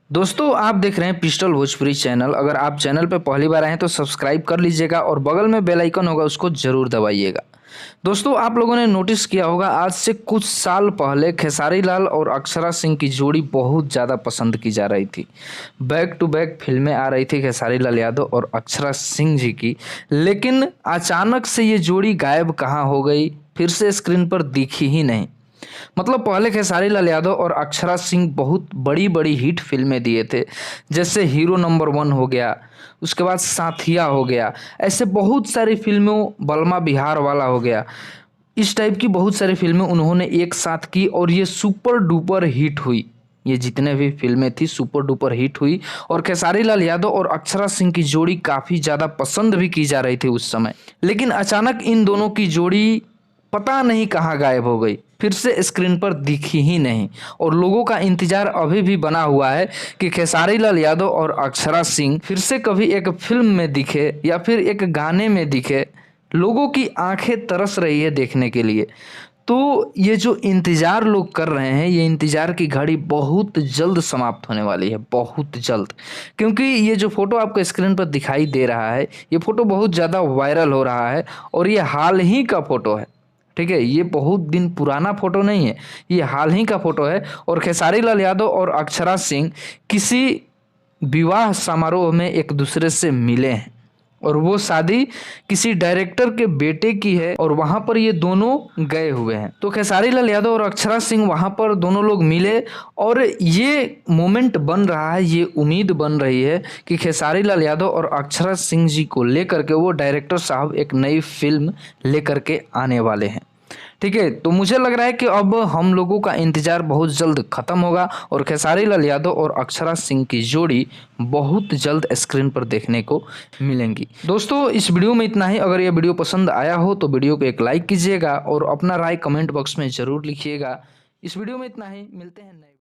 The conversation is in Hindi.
दोस्तों आप देख रहे हैं पिस्टल भोजपुरी चैनल। अगर आप चैनल पर पहली बार आए हैं तो सब्सक्राइब कर लीजिएगा और बगल में बेल आइकन होगा उसको जरूर दबाइएगा। दोस्तों आप लोगों ने नोटिस किया होगा आज से कुछ साल पहले खेसारी लाल और अक्षरा सिंह की जोड़ी बहुत ज़्यादा पसंद की जा रही थी। बैक टू बैक फिल्में आ रही थी खेसारी लाल यादव और अक्षरा सिंह जी की, लेकिन अचानक से ये जोड़ी गायब कहाँ हो गई, फिर से स्क्रीन पर दिखी ही नहीं। मतलब पहले खेसारी लाल यादव और अक्षरा सिंह बहुत बड़ी बड़ी हिट फिल्में दिए थे, जैसे हीरो नंबर 1 हो गया, उसके बाद साथिया हो गया, ऐसे बहुत सारी फिल्मों, बलमा बिहार वाला हो गया, इस टाइप की बहुत सारी फिल्में उन्होंने एक साथ की और ये सुपर डुपर हिट हुई। ये जितने भी फिल्में थी सुपर डुपर हिट हुई और खेसारी लाल यादव और अक्षरा सिंह की जोड़ी काफ़ी ज़्यादा पसंद भी की जा रही थी उस समय। लेकिन अचानक इन दोनों की जोड़ी पता नहीं कहाँ गायब हो गई, फिर से स्क्रीन पर दिखी ही नहीं। और लोगों का इंतजार अभी भी बना हुआ है कि खेसारी लाल यादव और अक्षरा सिंह फिर से कभी एक फिल्म में दिखे या फिर एक गाने में दिखे। लोगों की आंखें तरस रही है देखने के लिए। तो ये जो इंतजार लोग कर रहे हैं, ये इंतजार की घड़ी बहुत जल्द समाप्त होने वाली है, बहुत जल्द। क्योंकि ये जो फोटो आपको स्क्रीन पर दिखाई दे रहा है, ये फोटो बहुत ज़्यादा वायरल हो रहा है और ये हाल ही का फोटो है। ठीक है, ये बहुत दिन पुराना फोटो नहीं है, ये हाल ही का फोटो है। और खेसारी लाल यादव और अक्षरा सिंह किसी विवाह समारोह में एक दूसरे से मिले हैं और वो शादी किसी डायरेक्टर के बेटे की है और वहां पर ये दोनों गए हुए हैं। तो खेसारी लाल यादव और अक्षरा सिंह वहां पर दोनों लोग मिले और ये मोमेंट बन रहा है, ये उम्मीद बन रही है कि खेसारी लाल यादव और अक्षरा सिंह जी को लेकर के वो डायरेक्टर साहब एक नई फिल्म लेकर के आने वाले हैं। ठीक है, तो मुझे लग रहा है कि अब हम लोगों का इंतजार बहुत जल्द खत्म होगा और खेसारी लाल यादव और अक्षरा सिंह की जोड़ी बहुत जल्द स्क्रीन पर देखने को मिलेंगी। दोस्तों इस वीडियो में इतना ही। अगर ये वीडियो पसंद आया हो तो वीडियो को एक लाइक कीजिएगा और अपना राय कमेंट बॉक्स में ज़रूर लिखिएगा। इस वीडियो में इतना ही, मिलते हैं नए